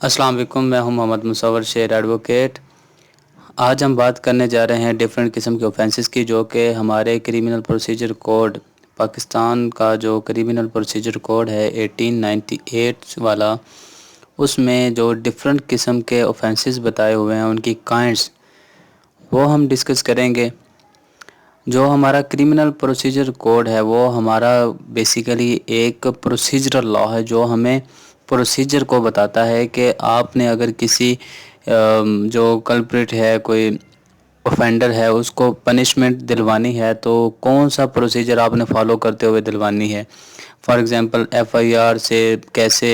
अस्सलाम वालेकुम, मैं हूं मोहम्मद मुसव्वर शेर एडवोकेट। आज हम बात करने जा रहे हैं डिफरेंट किस्म के ऑफेंसेस की, जो कि हमारे क्रिमिनल प्रोसीजर कोड, पाकिस्तान का जो क्रिमिनल प्रोसीजर कोड है 1898 वाला, उसमें जो डिफरेंट किस्म के ऑफेंसेस बताए हुए हैं उनकी काइंड्स वो हम डिस्कस करेंगे। जो हमारा क्रिमिनल प्रोसीजर कोड है वो हमारा बेसिकली एक प्रोसीजरल लॉ है, जो हमें प्रोसीजर को बताता है कि आपने अगर किसी जो कल्प्रिट है, कोई ऑफेंडर है, उसको पनिशमेंट दिलवानी है तो कौन सा प्रोसीजर आपने फॉलो करते हुए दिलवानी है। फॉर एग्ज़ाम्पल एफआईआर से कैसे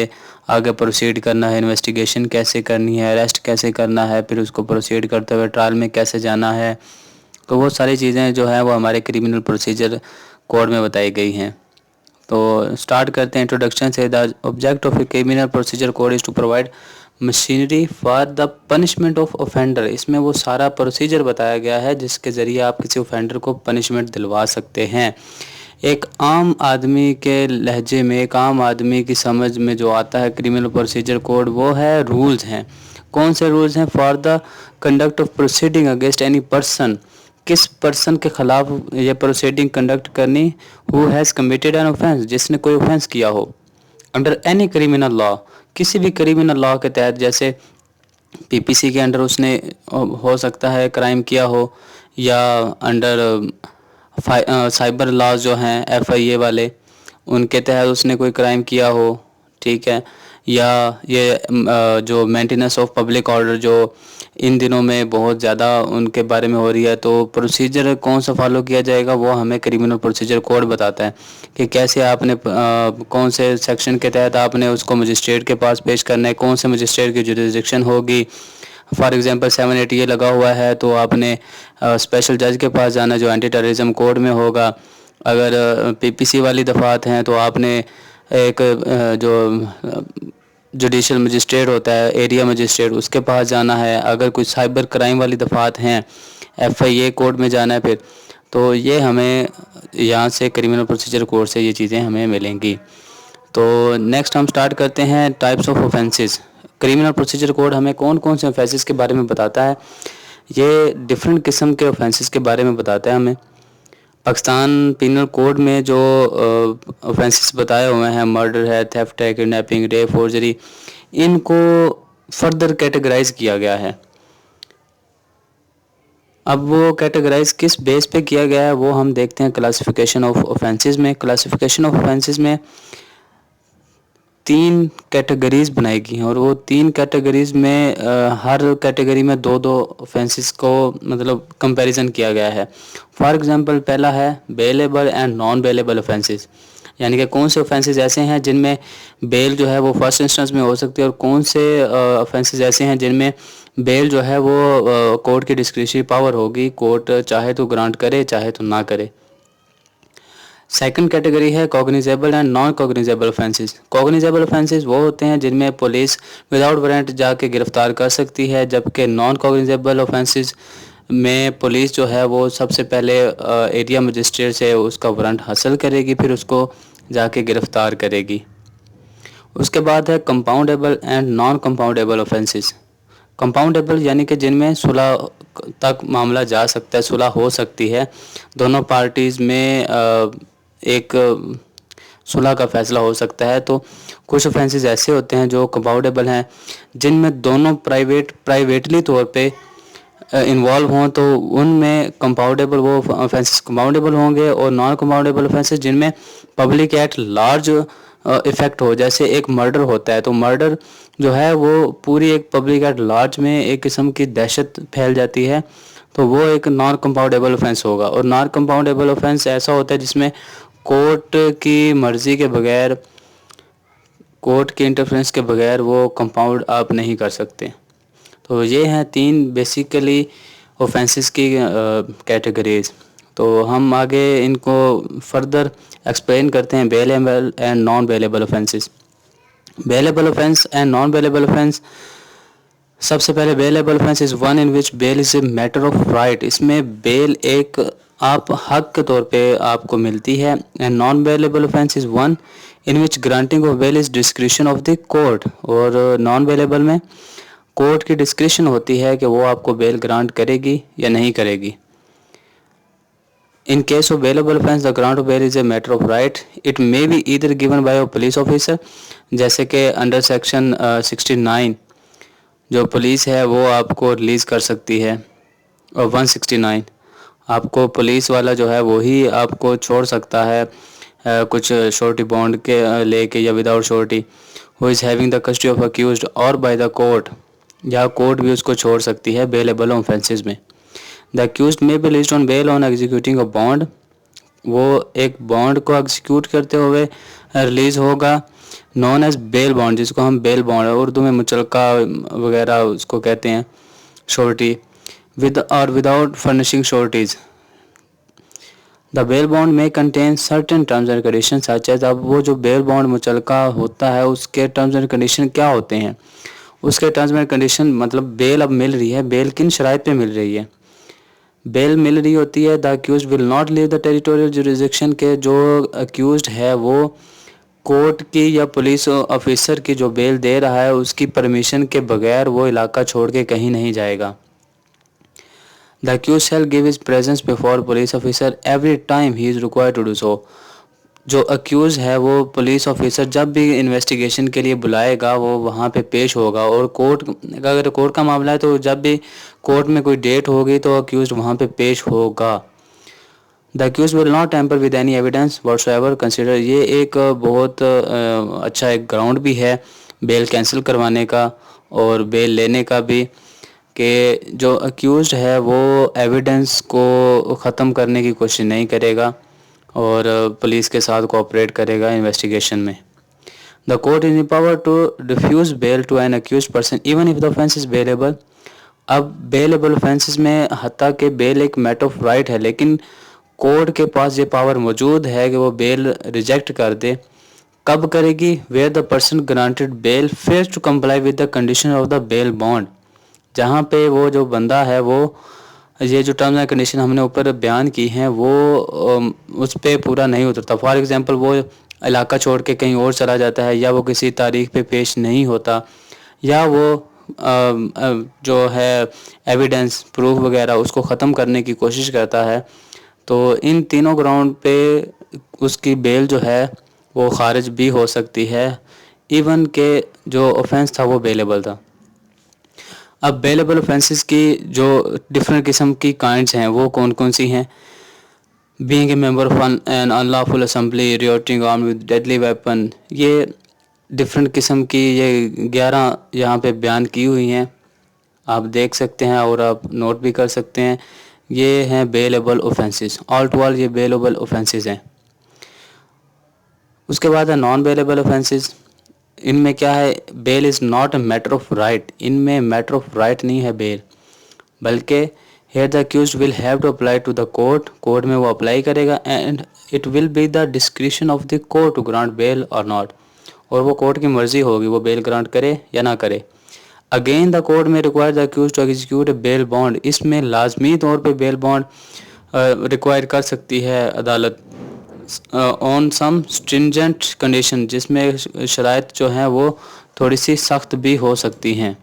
आगे प्रोसीड करना है, इन्वेस्टिगेशन कैसे करनी है, अरेस्ट कैसे करना है, फिर उसको प्रोसीड करते हुए ट्रायल में कैसे जाना है। तो वो सारी चीज़ें जो हैं वो हमारे क्रिमिनल प्रोसीजर कोड में बताई गई हैं। तो स्टार्ट करते हैं इंट्रोडक्शन से। The object of a criminal procedure code is to provide machinery for the punishment of offender. इसमें वो सारा प्रोसीजर बताया गया है जिसके ज़रिए आप किसी ऑफेंडर को पनिशमेंट दिलवा सकते हैं। एक आम आदमी के लहजे में, एक आम आदमी की समझ में जो आता है क्रिमिनल प्रोसीजर कोड, वो है रूल्स हैं। कौन से रूल्स हैं? For the conduct of proceeding against any person, किस पर्सन के खिलाफ ये प्रोसीडिंग कंडक्ट करनी, who has committed an offence, जिसने कोई ऑफेंस किया हो, अंडर एनी क्रिमिनल लॉ, किसी भी क्रिमिनल लॉ के तहत, जैसे पीपीसी के अंडर उसने हो सकता है क्राइम किया हो, या अंडर साइबर लॉज जो हैं एफआईए वाले, उनके तहत उसने कोई क्राइम किया हो, ठीक है। या ये जो मेंटेनेंस ऑफ पब्लिक ऑर्डर जो इन दिनों में बहुत ज़्यादा उनके बारे में हो रही है, तो प्रोसीजर कौन सा फॉलो किया जाएगा वो हमें क्रिमिनल प्रोसीजर कोड बताता है कि कैसे आपने कौन से सेक्शन के तहत आपने उसको मजिस्ट्रेट के पास पेश करना है, कौन से मजिस्ट्रेट की जुरिसडिक्शन होगी। फॉर एग्जांपल 780 ये लगा हुआ है तो आपने स्पेशल जज के पास जाना जो एंटी टेररिज्म कोड में होगा। अगर पीपीसी वाली दफ़ात हैं तो आपने एक जो जुडिशल मजिस्ट्रेट होता है, एरिया मजिस्ट्रेट, उसके पास जाना है। अगर कुछ साइबर क्राइम वाली दफ़ात हैं, एफआईए कोड में जाना है फिर, तो ये हमें यहाँ से क्रिमिनल प्रोसीजर कोड से ये चीज़ें हमें मिलेंगी। तो नेक्स्ट हम स्टार्ट करते हैं types of offences. Criminal procedure code हमें कौन कौन से ऑफेंसेस के बारे में बताता है। ये डिफरेंट किस्म के ऑफेंसेस के बारे में बताता है हमें। पाकिस्तान पिनल कोड में जो ऑफेंसेस बताए हुए हैं, मर्डर है, थेफ्ट है, किडनैपिंग, रेप, फोर्जरी, इनको फर्दर कैटेगराइज किया गया है। अब वो कैटेगराइज किस बेस पे किया गया है वो हम देखते हैं क्लासिफिकेशन ऑफ ऑफेंसेस में। क्लासिफिकेशन ऑफ ऑफेंसेस में 3 कैटेगरीज बनाई गई हैं और वो 3 कैटेगरीज में हर कैटेगरी में 2-2 ऑफेंसेस को मतलब कंपैरिजन किया गया है। फॉर एग्जांपल पहला है bailable and non bailable offences, यानी कि कौन से ऑफेंसेस ऐसे हैं जिनमें बेल जो है वो फर्स्ट इंस्टेंस में हो सकती है, और कौन से ऑफेंसेस ऐसे हैं जिनमें बेल जो है वो कोर्ट की डिस्क्रिशनरी पावर होगी, कोर्ट चाहे तो ग्रांट करे चाहे तो ना करे। सेकंड कैटेगरी है cognizable and non cognizable offences. Cognizable offences वो होते हैं जिनमें पुलिस विदाउट वारंट जाके गिरफ्तार कर सकती है, जबकि नॉन कॉग्निजेबल ऑफेंसेस में पुलिस जो है वो सबसे पहले एरिया मजिस्ट्रेट से उसका वारंट हासिल करेगी, फिर उसको जाके गिरफ्तार करेगी। उसके बाद है compoundable and non compoundable offences. Compoundable यानी कि जिनमें सुलह तक मामला जा सकता है, सुलह हो सकती है, दोनों पार्टीज़ में एक सुलह का फ़ैसला हो सकता है। तो कुछ ऑफेंसेस ऐसे होते हैं जो कंपाउंडेबल हैं, जिनमें दोनों प्राइवेटली तौर पे इन्वॉल्व हों, तो उनमें कंपाउंडेबल वो ऑफेंसेस कंपाउंडेबल होंगे। और नॉन कंपाउंडेबल ऑफेंसेस जिनमें पब्लिक एट लार्ज इफ़ेक्ट हो, जैसे एक मर्डर होता है, तो मर्डर जो है वो पूरी एक पब्लिक एट लार्ज में एक किस्म की दहशत फैल जाती है, तो वो एक नॉन कंपाउंडेबल ऑफेंस होगा। और नॉन कंपाउंडेबल ऑफेंस ऐसा होता है जिसमें कोर्ट की मर्ज़ी के बगैर, कोर्ट के इंटरफेरेंस के बगैर वो कंपाउंड आप नहीं कर सकते। तो ये हैं 3 बेसिकली ऑफेंसेस की कैटेगरीज। तो हम आगे इनको फर्दर एक्सप्लेन करते हैं। Bailable and non bailable offences. Bailable offence and non bailable offence. सबसे पहले bailable offence is one in which bail is a matter of right. इसमें बेल एक आप हक के तौर पे आपको मिलती है। And non bailable offence is one in which granting of bail is discretion of the court. और नॉन बेलेबल में कोर्ट की डिस्क्रिशन होती है कि वो आपको बेल ग्रांट करेगी या नहीं करेगी। In case of bailable offence, the grant of bail is a matter of right. It may be either given by a police officer, जैसे कि अंडर सेक्शन 69 जो पुलिस है वो आपको रिलीज़ कर सकती है, और 169 आपको पुलिस वाला जो है वो ही आपको छोड़ सकता है कुछ श्योरिटी बॉन्ड के लेके या without surety, who is having the custody of accused, और बाय द कोर्ट, या कोर्ट भी उसको छोड़ सकती है बेलेबल ऑफेंसेस में। The accused may be released on bail on executing a bond, वो एक बॉन्ड को एग्जीक्यूट करते हुए रिलीज़ होगा, नॉन एज बेल बॉन्ड, जिसको हम बेल बॉन्ड उर्दू में मुचलका वगैरह उसको कहते हैं, श्योरिटी, विद और without furnishing sureties. The bail bond में contain certain terms and condition such as, अब वो जो बेल बॉन्ड मुचलका होता है उसके टर्म्स एंड कंडीशन क्या होते हैं, उसके टर्म्स एंड कंडीशन मतलब बेल अब मिल रही है, बेल किन शराइत पे मिल रही है। बेल मिल रही होती है the accused will not leave the territorial jurisdiction के, जो अक्यूज्ड है वो कोर्ट की या पुलिस ऑफिसर की जो बेल दे रहा है उसकी परमिशन के बगैर वो इलाका छोड़ के कहीं नहीं जाएगा। The accused shall give his presence before police officer every time he is required to do so, जो अक्यूज़ है वो पुलिस ऑफिसर जब भी इन्वेस्टिगेशन के लिए बुलाएगा वो वहाँ पे पेश होगा, और कोर्ट अगर कोर्ट का मामला है तो जब भी कोर्ट में कोई डेट होगी तो अक्यूज़ वहाँ पे पेश होगा। The accuse will not tamper with any evidence whatsoever consider, ये एक बहुत अच्छा एक ग्राउंड भी है बेल कैंसिल करवाने का और बेल लेने का भी, कि जो अक्यूज़ड है वो एविडेंस को ख़त्म करने की कोशिश नहीं करेगा और पुलिस के साथ कोऑपरेट करेगा इन्वेस्टिगेशन में। The court is power to refuse bail to an accused person even if the offence is bailable. अब बेलेबल ऑफेंसेस में हत्ता के बेल एक मैटर ऑफ राइट है, लेकिन कोर्ट के पास ये पावर मौजूद है कि वो बेल रिजेक्ट कर दे। कब करेगी? Where the person granted bail fails to comply with the condition of the bail bond, जहाँ पे वो जो बंदा है वो ये जो टर्म्स एंड कंडीशन हमने ऊपर बयान की हैं वो उस पर पूरा नहीं उतरता। फॉर एग्जांपल वो इलाका छोड़ के कहीं और चला जाता है, या वो किसी तारीख पे पेश नहीं होता, या वो जो है एविडेंस प्रूफ वगैरह उसको ख़त्म करने की कोशिश करता है, तो इन तीनों ग्राउंड पे उसकी बेल जो है वो खारिज भी हो सकती है, इवन के जो ऑफेंस था वो बेलेबल था। अब बेलेबल ऑफेंसेस की जो डिफरेंट किस्म की काइंड्स हैं वो कौन कौन सी हैं? Being a member of an unlawful assembly, rioting arm with deadly weapon, ये डिफरेंट किस्म की ये 11 यहाँ पे बयान की हुई हैं, आप देख सकते हैं और आप नोट भी कर सकते हैं। ये हैं bailable offences, all to all ये बेलेबल ऑफेंसेस हैं। उसके बाद है नॉन बेलेबल ऑफेंसेस। इनमें क्या है? Bail is not a matter of right, इनमें मैटर ऑफ राइट नहीं है बेल, बल्कि here the accused will have to apply to the court, court में वो अप्लाई करेगा, and it will be the discretion of the court to grant bail और not, और वो कोर्ट की मर्जी होगी वो बेल ग्रांट करे या ना करे। Again the court may require the accused to execute a bail bond, इसमें लाजमी तौर पे बेल बॉन्ड रिक्वायर कर सकती है अदालत ऑन सम स्ट्रिंजेंट कंडीशन, जिसमें शराइत जो हैं वो थोड़ी सी सख्त भी हो सकती हैं।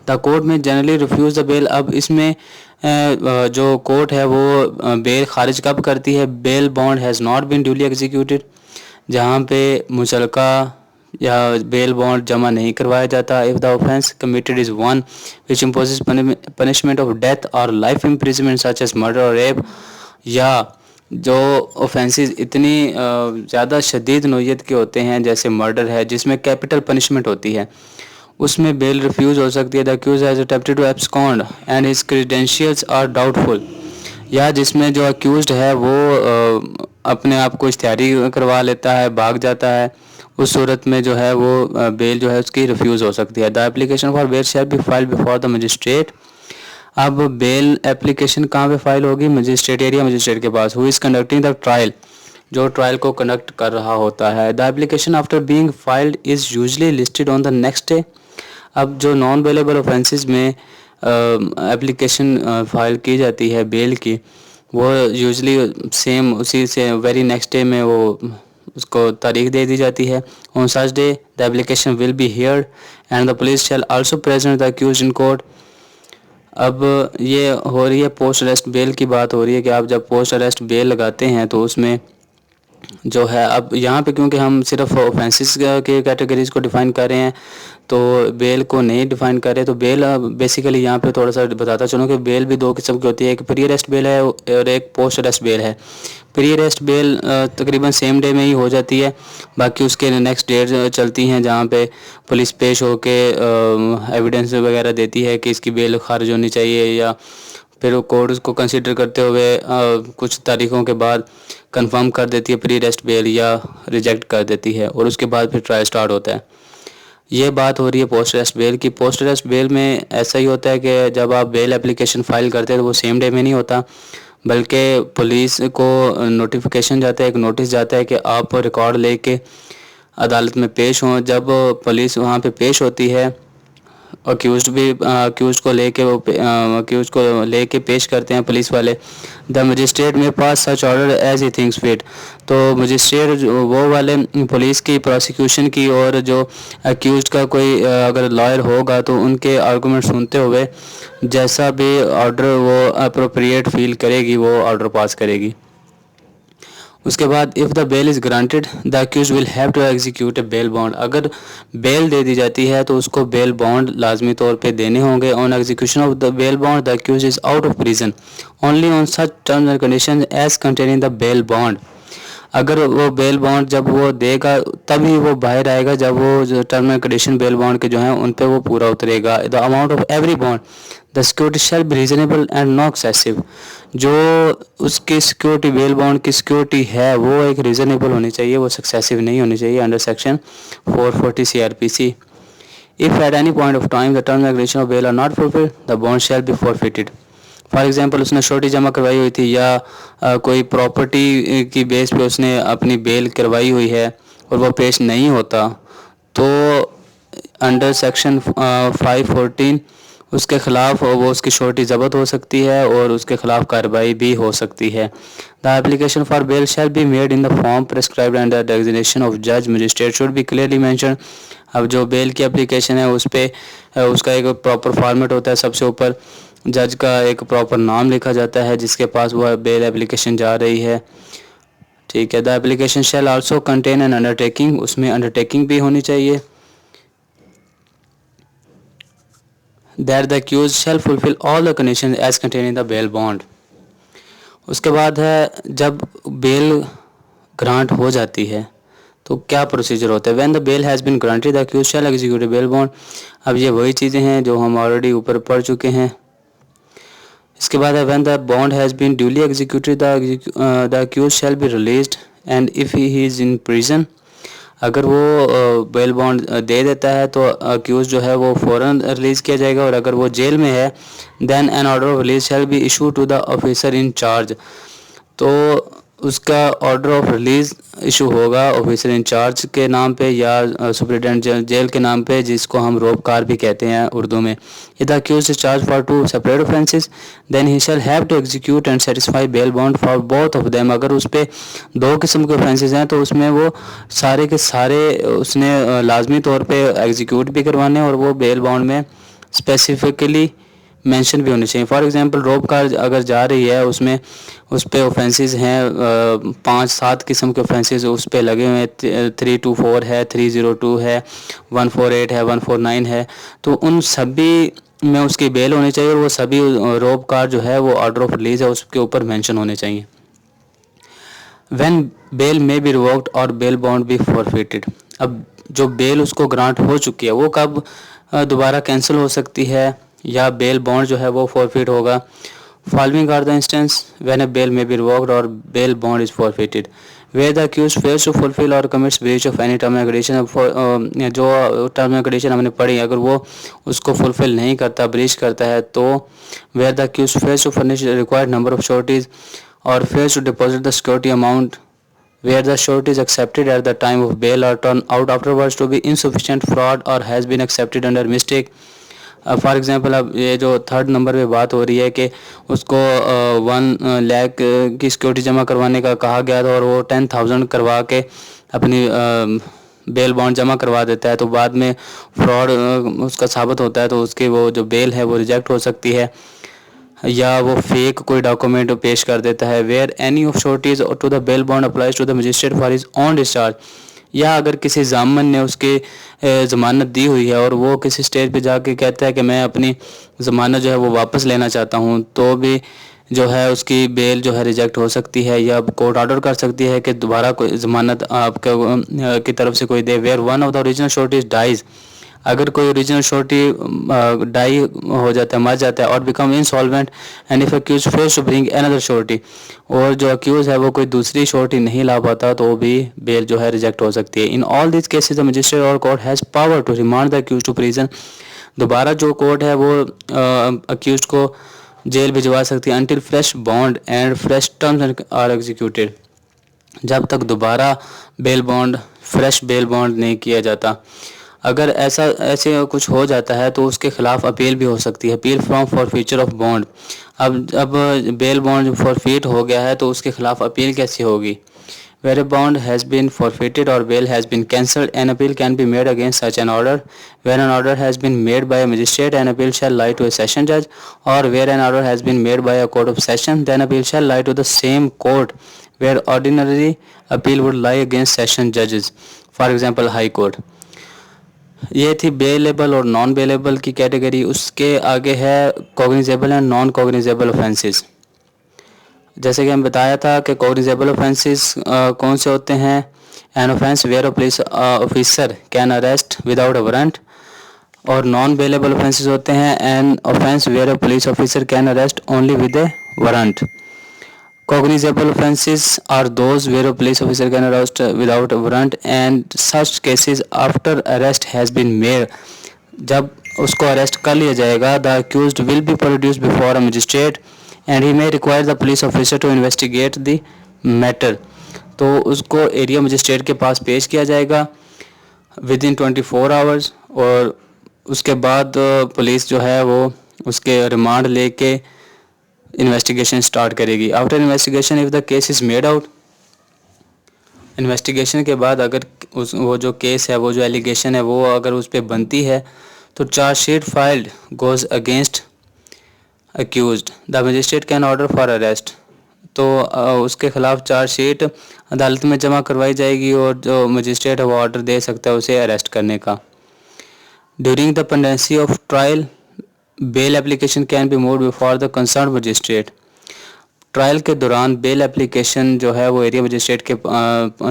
द कोर्ट में जनरली रिफ्यूज़ द बेल, अब इसमें जो कोर्ट है वो बेल खारिज कब करती है? Bail bond has not been duly executed, जहाँ पे मुचलका या बेल बॉन्ड जमा नहीं करवाया जाता। If the offence committed is one which imposes punishment of death और life imprisonment such as murder और रेप, या जो ऑफेंसेस इतनी ज़्यादा शदीद नोयत के होते हैं जैसे मर्डर है जिसमें कैपिटल पनिशमेंट होती है, उसमें बेल रिफ्यूज़ हो सकती है। The accuse has attempted to abscond and his credentials are doubtful, या जिसमें जो अक्यूज्ड है वो अपने आप को इख्तियारी करवा लेता है, भाग जाता है, उस सूरत में जो है वो बेल जो है उसकी रिफ्यूज़ हो सकती है। The application for bail shall be filed before the magistrate, अब बेल एप्लीकेशन कहाँ पे फाइल होगी? मजिस्ट्रेट एरिया मजिस्ट्रेट के पास, who is conducting the trial, जो ट्रायल को कंडक्ट कर रहा होता है। The application after being filed is usually listed on the next day, अब जो नॉन बेलेबल ऑफेंसेस में एप्लीकेशन फाइल की जाती है बेल की, वो यूजुअली सेम उसी से वेरी नेक्स्ट डे में वो उसको तारीख दे दी जाती है। On such day the application will be heard and the police shell also present the accused in court. अब ये हो रही है पोस्ट अरेस्ट बेल की बात हो रही है कि आप जब पोस्ट अरेस्ट बेल लगाते हैं तो उसमें जो है, अब यहाँ पे क्योंकि हम सिर्फ ऑफेंसेस के कैटेगरीज को डिफ़ाइन कर रहे हैं तो बेल को नहीं डिफ़ाइन कर रहे, तो बेल बेसिकली यहाँ पे थोड़ा सा बताता चलूँ कि बेल भी दो किस्म की होती है, एक प्री अरेस्ट बेल है और एक पोस्ट अरेस्ट बेल है। प्री अरेस्ट बेल तकरीबन सेम डे में ही हो जाती है, बाकी उसके नेक्स्ट डेट चलती हैं जहाँ पे पुलिस पेश होके एविडेंस वगैरह देती है कि इसकी बेल खारिज होनी चाहिए, या फिर कोर्ट उसको कंसिडर करते हुए कुछ तारीखों के बाद कंफर्म कर देती है प्री अरेस्ट बेल या रिजेक्ट कर देती है, और उसके बाद फिर ट्रायल स्टार्ट होता है। ये बात हो रही है पोस्ट अरेस्ट बेल की। पोस्ट अरेस्ट बेल में ऐसा ही होता है कि जब आप बेल एप्लीकेशन फ़ाइल करते हैं तो वो सेम डे में नहीं होता, बल्कि पुलिस को नोटिफिकेशन जाता है, एक नोटिस जाता है कि आप रिकॉर्ड लेके अदालत में पेश हों। जब पुलिस वहाँ पे पेश होती है, अक्यूज़ को लेके पेश करते हैं पुलिस वाले, the magistrate may pass such order as he thinks fit. तो मजिस्ट्रेट वो वाले पुलिस की प्रोसिक्यूशन की और जो अक्यूज़ का कोई अगर लॉयर होगा तो उनके आर्गूमेंट सुनते हुए जैसा भी ऑर्डर वो अप्रोप्रिएट फील करेगी वो ऑर्डर पास करेगी। उसके बाद if the bail is granted the accuse will have to execute a bail bond. अगर बेल दे दी जाती है तो उसको बेल बॉन्ड लाजमी तौर पे देने होंगे। On execution of the bail bond the accuse is out of prison only on such terms and condition as containing the bail bond. अगर वो बेल बॉन्ड जब वो देगा तभी वो बाहर आएगा जब वो जो term and condition bail bond के जो हैं उन पे वो पूरा उतरेगा। The amount of every bond the security shall be reasonable and not excessive. जो उसकी सिक्योरिटी बेल बॉन्ड की सिक्योरिटी है वो एक रीजनेबल होनी चाहिए, वो सक्सेसिव नहीं होनी चाहिए under section 440 CRPC। If at any point of time the terms and condition of bail are not fulfilled the bond shall be forfeited. For example उसने श्योरिटी जमा करवाई हुई थी या कोई प्रॉपर्टी की बेस पे उसने अपनी बेल करवाई हुई है और वो पेश नहीं होता तो अंडर सेक्शन 514 उसके ख़िलाफ़ वो उसकी श्योरिटी ज़ब्त हो सकती है और उसके ख़िलाफ़ कार्रवाई भी हो सकती है। The application for bail shall be made in the form prescribed and the designation of जज magistrate should be clearly mention. अब जो बेल की एप्लीकेशन है उस पर उसका एक प्रॉपर फॉर्मेट होता है, सबसे ऊपर जज का एक प्रॉपर नाम लिखा जाता है जिसके पास वह बेल एप्लीकेशन जा रही है। ठीक है। The application shall also contain an undertaking, उसमें अंडरटेकिंग भी होनी चाहिए। That the accuse shall fulfil all the conditions as contain in the bail bond. उसके बाद है जब बेल ग्रांट हो जाती है तो क्या प्रोसीजर होता है। When the bail has been granted the accuse shall execute a bail bond. अब ये वही चीज़ें हैं जो हम ऑलरेडी ऊपर पढ़ चुके हैं। इसके बाद है when the bond has been duly executed the accuse shall be released and if he is in prison. अगर वो बेल बॉन्ड दे देता है तो अक्यूज जो है वो फ़ौरन रिलीज़ किया जाएगा, और अगर वो जेल में है then an order of release shall be issue to the officer in charge. तो उसका ऑर्डर ऑफ रिलीज़ इशू होगा ऑफिसर इंचार्ज के नाम पे या सुप्रिटेंडेंट जेल के नाम पे, जिसको हम रोबकार भी कहते हैं उर्दू में। If the accused is charge for 2 separate offences then he shall have to execute and satisfy bail bond for both of them. अगर उस पे 2 किस्म के ऑफेंसेस हैं तो उसमें वो सारे के सारे उसने लाजमी तौर पर एग्जीक्यूट भी करवाने और वो बेल बॉन्ड में स्पेसिफिकली मेंशन भी होनी चाहिए। फॉर एग्जांपल रोब कार अगर जा रही है उसमें उस पे ऑफेंसेस हैं 5-7 किस्म के ऑफेंसेस उस पे लगे हुए हैं, 324 है, 302 है, 148 है, 149 है, तो उन सभी में उसकी बेल होनी चाहिए और वो सभी रोब कार जो है वो ऑर्डर ऑफ रिलीज है उसके ऊपर मेंशन होने चाहिए। When bail may be revoked और बेल बॉन्ड बी फॉरफिटेड। अब जो बेल उसको ग्रांट हो चुकी है वो कब दोबारा कैंसिल हो सकती है या बेल बॉन्ड जो है वो फॉरफिट होगा। Following are the instance when a bail may be revoked और bail bond is forfeited where the accused fails to fulfil और commits breach of any term and condition. जो टर्म एंड कंडीशन हमने पढ़ी अगर वो उसको fulfil नहीं करता, ब्रीच करता है, तो where the accused fails to furnish required number of sureties और fails to deposit the security amount where the surety is accepted at the time of bail or turn out afterwards to be insufficient, fraud or has been accepted under mistake। For example अब ये जो 3rd number पे बात हो रही है कि उसको 1 लाख की सिक्योरिटी जमा करवाने का कहा गया था और वो 10,000 करवा के अपनी बेल बॉन्ड जमा करवा देता है तो बाद में फ्रॉड उसका साबित होता है तो उसकी वो जो बेल है वो रिजेक्ट हो सकती है, या वो फेक कोई डॉक्यूमेंट पेश कर देता है। Where any of sureties to the bail bond applies to the magistrate for his own discharge, या अगर किसी जामन ने उसकी ज़मानत दी हुई है और वो किसी स्टेज पे जाके कहता है कि मैं अपनी ज़मानत जो है वो वापस लेना चाहता हूँ, तो भी जो है उसकी बेल जो है रिजेक्ट हो सकती है, या कोर्ट ऑर्डर कर सकती है कि दोबारा कोई ज़मानत आपके की तरफ से कोई दे। Where one of the original sureties dies, अगर कोई ओरिजिनल शोर्टी डाई हो जाता है, मर जाता है, और become insolvent and if accused fails to bring another surety, और जो अक्यूज है वो कोई दूसरी शोर्टी नहीं ला पाता तो भी बेल जो है रिजेक्ट हो सकती है। In all this cases the magistrate और court has power to remand the accused to prison, दोबारा जो कोर्ट है वो अक्यूज को जेल भिजवा सकती है until fresh bond and fresh terms are executed, जब तक दोबारा bail bond fresh bail bond नहीं किया जाता। अगर ऐसे कुछ हो जाता है तो उसके खिलाफ अपील भी हो सकती है, appeal from forfeiture of bond. अब बेल बॉन्ड फॉरफीट हो गया है तो उसके खिलाफ अपील कैसे होगी? Where a bond has been forfeited or bail has been cancelled, an appeal can be made against such an order. Where an order has been made by a magistrate, an appeal shall lie to a session judge, or where an order has been made by a court of session, then appeal shall lie to the same court where ordinarily appeal would lie against session judges, for example high court. ये थी bailable और non bailable की category. उसके आगे है cognizable and non cognizable offences. जैसे कि हम बताया था कि कॉग्निजेबल ऑफेंसेस कौन से होते हैं? An offence where a police officer can arrest without a warrant, और नॉन बेलेबल ऑफेंसेस होते हैं an offence where a police officer can arrest only with a warrant. Cognizable offenses are those where a police officer can arrest without a warrant and such cases after arrest has been made, जब उसको arrest कर लिया जाएगा, the accused will be produced before a magistrate and he may require the police officer to investigate the matter, तो उसको area magistrate के पास पेश किया जाएगा विद इन 24 आवर्स, और उसके बाद पुलिस जो है वो उसके रिमांड लेके इन्वेस्टिगेशन स्टार्ट करेगी। After investigation if the case is made out, investigation के बाद अगर वो जो केस है, वो जो एलिगेशन है, वो अगर उस पर बनती है तो chargesheet filed goes against accused, the magistrate can order for arrest, तो उसके खिलाफ चार्जशीट अदालत में जमा करवाई जाएगी और जो मजिस्ट्रेट है वो ऑर्डर दे सकता है उसे अरेस्ट करने का। During the pendency of trial bail application can be moved before the concern magistrate, trial के दौरान बेल एप्लीकेशन जो है वो एरिया मजिस्ट्रेट के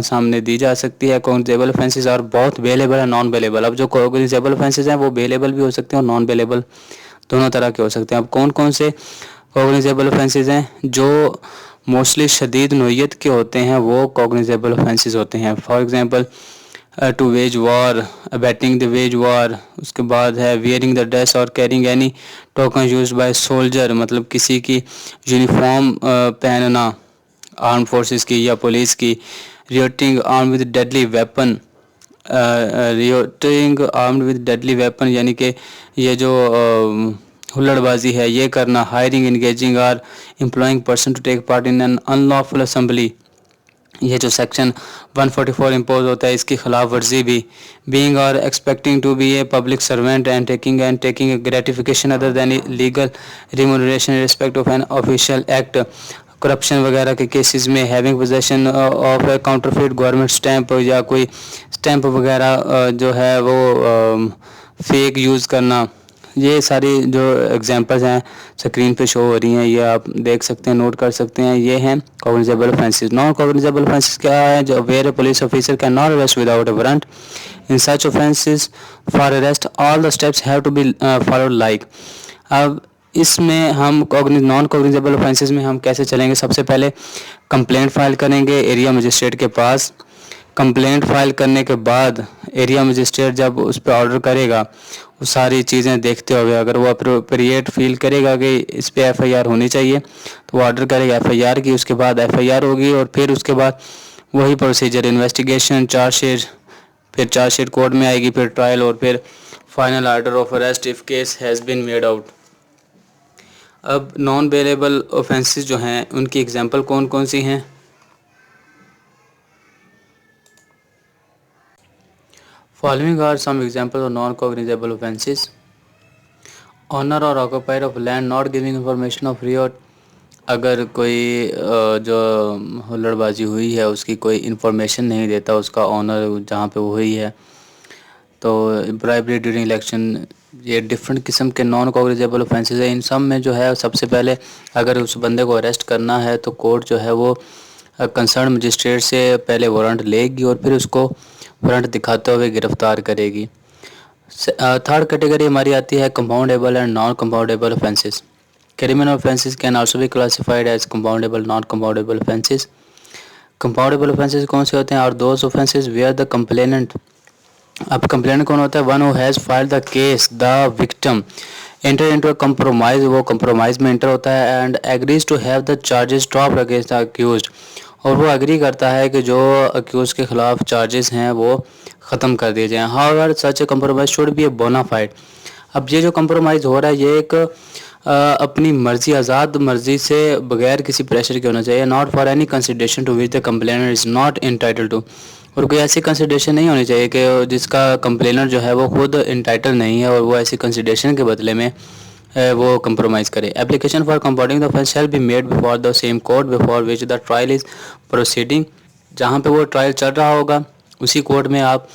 सामने दी जा सकती है। Cognizable offences are both bailable and non bailable. अब जो कॉग्निजेबल ऑफेंसेस हैं वो बेलेबल भी हो सकते हैं और नॉन बेलेबल दोनों तरह के हो सकते हैं। अब कौन कौन से कॉग्निजेबल ऑफेंसेस हैं? जो मोस्टली शदीद नोयत के होते हैं वो कॉग्निजेबल ऑफेंसेस होते हैं। For example to wage war, abetting the wage war, उसके बाद है वियरिंग द ड्रेस और carrying any token used by soldier, मतलब किसी की यूनिफॉर्म पहनना आर्म फोर्सेस की या पुलिस की। Rioting arm with deadly weapon, rioting armed with deadly weapon यानी कि ये जो हुल्लड़बाजी है ये करना। Hiring engaging or employing person to take part in an unlawful assembly, ये जो सेक्शन 144 इम्पोज होता है इसकी खिलाफ वर्जी भी। बीइंग और expecting to be a public servant and taking a gratification other than legal remuneration in respect of an official act, corruption वगैरह के केसेस में। Having possession of a counterfeit government stamp, या कोई स्टैंप वगैरह जो है वो फेक यूज़ करना। ये सारी जो एग्जांपल्स हैं स्क्रीन पे शो हो रही हैं, ये आप देख सकते हैं, नोट कर सकते हैं। ये हैं cognizable offences. Non cognizable offences क्या है? जो where police officer can not arrest without a warrant. In such offences for arrest all the steps have to be followed like. अब इसमें हम नॉन कॉग्निजेबल ऑफेंसेस में हम कैसे चलेंगे? सबसे पहले कंप्लेंट फाइल करेंगे एरिया मजिस्ट्रेट के पास। कंप्लेंट फाइल करने के बाद एरिया मजिस्ट्रेट जब उस पर ऑर्डर करेगा, वो सारी चीज़ें देखते हुए अगर वो अप्रोप्रिएट फील करेगा कि इस पे एफआईआर होनी चाहिए तो वो ऑर्डर करेगा एफआईआर की। उसके बाद एफआईआर होगी और फिर उसके बाद वही प्रोसीजर, इन्वेस्टिगेशन, चार्जशीट, फिर चार्जशीट कोर्ट में आएगी, फिर ट्रायल और फिर final order of arrest if case has been made out. अब नॉन बेलेबल ऑफेंसेस जो हैं उनकी एग्जांपल कौन कौन सी हैं? Following are some examples of non-cognizable offenses. Owner or occupier of land not giving information of real, अगर कोई जो हुल्लड़बाजी हुई है उसकी कोई इन्फॉर्मेशन नहीं देता उसका ऑनर जहाँ पे वो हुई है। तो ब्राइबरी ड्यूरिंग इलेक्शन, ये डिफरेंट किस्म के नॉन कॉग्निजेबल ऑफेंसेस है। इन सब में जो है सबसे पहले अगर उस बंदे को अरेस्ट करना है तो कोर्ट जो है वो कंसर्न मजिस्ट्रेट से पहले वारंट लेगी और फिर उसको वारंट दिखाते हुए गिरफ्तार करेगी। थर्ड कैटेगरी हमारी आती है compoundable and non compoundable offences. Criminal offences can also be classified as compoundable non compoundable offences. Compoundable offences कौन से होते हैं? और those offences where the complainant, अब कंप्लेनेंट कौन होता है? One who has filed the case, the victim enter into a compromise, वो कंप्रोमाइज में एंटर होता है and agrees to have the charges dropped against the accused, और वो एग्री करता है कि जो अक्यूज के खिलाफ चार्जेस हैं वो ख़त्म कर दिए जाएँ। However such a compromise should be a bona fide. अब ये जो कंप्रोमाइज़ हो रहा है ये एक अपनी मर्जी, आज़ाद मर्जी से बगैर किसी प्रेशर के होना चाहिए। Not for any consideration to which the complainer is not entitle to, और कोई ऐसी कंसिडरेशन नहीं होनी चाहिए कि जिसका कंप्लेनर जो है वो खुद इंटाइटल नहीं है और वो ऐसी कंसिडरेशन के बदले में वो कंप्रोमाइज़ करे। Application for compounding the offence shell be made before the same court before which the trial is proceeding, जहाँ पे वो ट्रायल चल रहा होगा उसी कोर्ट में आप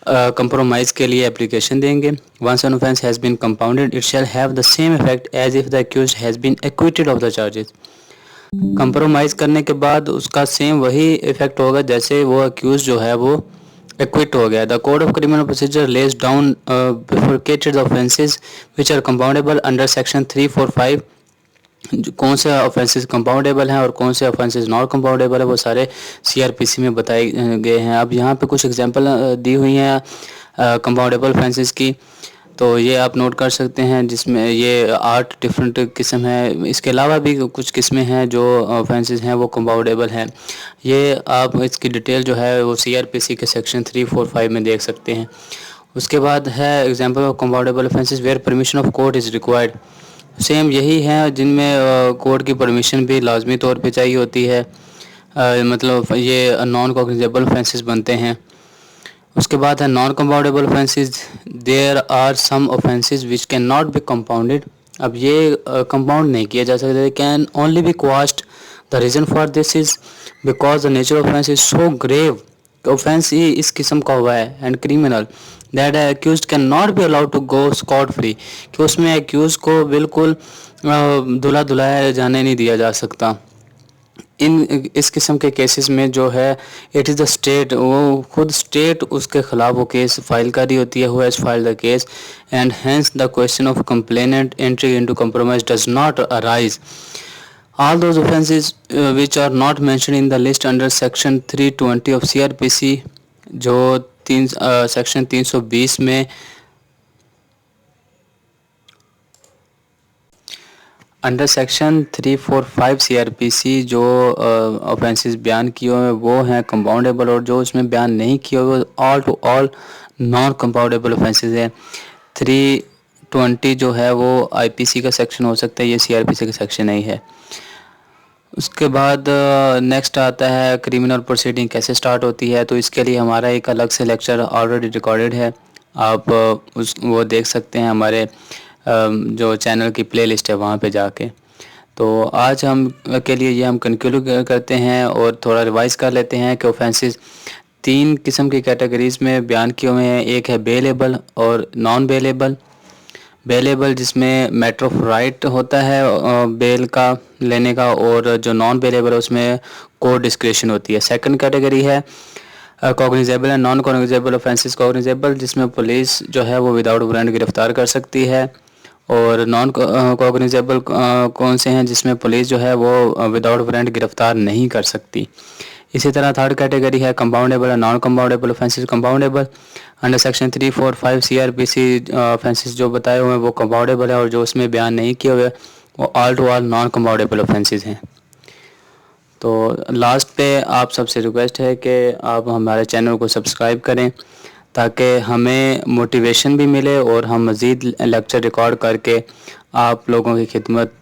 कंप्रोमाइज़ के लिए एप्लीकेशन देंगे। Once an offence has been compounded it shall have the same effect as if the accused has been acquitted of the charges. Compromise करने के बाद उसका सेम वही इफेक्ट होगा जैसे वो अक्यूज जो है वो एक्विट हो गया। The code of criminal procedure lays down bifurcated offences which are compoundable under section 345। कौन से ऑफेंसेस कंपाउंडेबल हैं और कौन से ऑफेंसेस नॉट कंपाउंडेबल है वो सारे सीआरपीसी में बताए गए हैं। अब यहाँ पे कुछ एग्जांपल दी हुई हैं कंपाउंडेबल ऑफेंसेस की, तो ये आप नोट कर सकते हैं जिसमें ये 8 डिफरेंट किस्म है। इसके अलावा भी कुछ किस्में हैं जो ऑफेंसेस हैं वो कंपाउंडेबल हैं। ये आप इसकी डिटेल जो है वो सीआरपीसी के सेक्शन 345 में देख सकते हैं। उसके बाद है example of compoundable offences where permission of court is required. Same यही है जिनमें कोर्ट की परमिशन भी लाजमी तौर पे चाहिए होती है, मतलब ये नॉन कॉग्निजेबल ऑफेंसेस बनते हैं। उसके बाद है non compoundable offences. There are some offences which can not be compounded, अब ये कंपाउंड नहीं किया जा सकता, can only be quashed. The reason for this is because the nature of offence is so grave, offence ही इस किस्म का हुआ है and criminal that accused can not be allowed to go scot free, कि उसमें एक्यूज को बिल्कुल धुला धुलाया जाने नहीं दिया जा सकता। इस किस्म के केसेस में जो है इट इज़ द स्टेट, वो खुद स्टेट उसके खिलाफ वो केस फाइल कर रही होती है, who has filed the case and hence the question of complainant entry into compromise does not arise. All those offences which are not mentioned in the list under section 320 of CRPC, जो section 320 में under section 345 CRPC जो offences बयान किए हुए वो हैं compoundable, और जो उसमें बयान नहीं किए हुए all to all non compoundable offences है। 320 जो है वो IPC का सेक्शन हो सकता है, ये CRPC का सेक्शन नहीं है। उसके बाद नेक्स्ट आता है क्रिमिनल प्रोसीडिंग कैसे स्टार्ट होती है, तो इसके लिए हमारा एक अलग से लेक्चर ऑलरेडी रिकॉर्डेड है, आप वो देख सकते हैं हमारे जो चैनल की प्लेलिस्ट है वहाँ पे जाके। तो आज हम के लिए ये हम कंक्लूड करते हैं और थोड़ा रिवाइज़ कर लेते हैं कि ऑफेंसेस 3 किस्म की कैटेगरीज़ में बयान किए हुए हैं। एक है बेलेबल और नॉन बेलेबल। बेलेबल जिसमें मैटर ऑफ राइट होता है बेल का लेने का, और जो नॉन बेलेबल है उसमें कोर्ट डिस्क्रेशन होती है। सेकंड कैटेगरी है cognizable and non cognizable offences. Cognizable जिसमें पुलिस जो है वो विदाउट वारंट गिरफ्तार कर सकती है, और नॉन कॉग्निजेबल कौन से हैं जिसमें पुलिस जो है वो विदाउट वारंट गिरफ्तार नहीं कर सकती। इसी तरह थर्ड कैटेगरी है कंपाउंडेबल और non compoundable offences. Compoundable under section 345 CRPC offences जो बताए हुए हैं वो कंपाउंडेबल है, और जो उसमें बयान नहीं किए हुए वो all to all non compoundable offences हैं। तो लास्ट पे आप सबसे रिक्वेस्ट है कि आप हमारे चैनल को सब्सक्राइब करें ताकि हमें मोटिवेशन भी मिले और हम मज़ीद लेक्चर रिकॉर्ड करके आप लोगों की खिदमत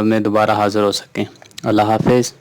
में दोबारा हाज़िर हो सकें। अल्लाह हाफ़िज़।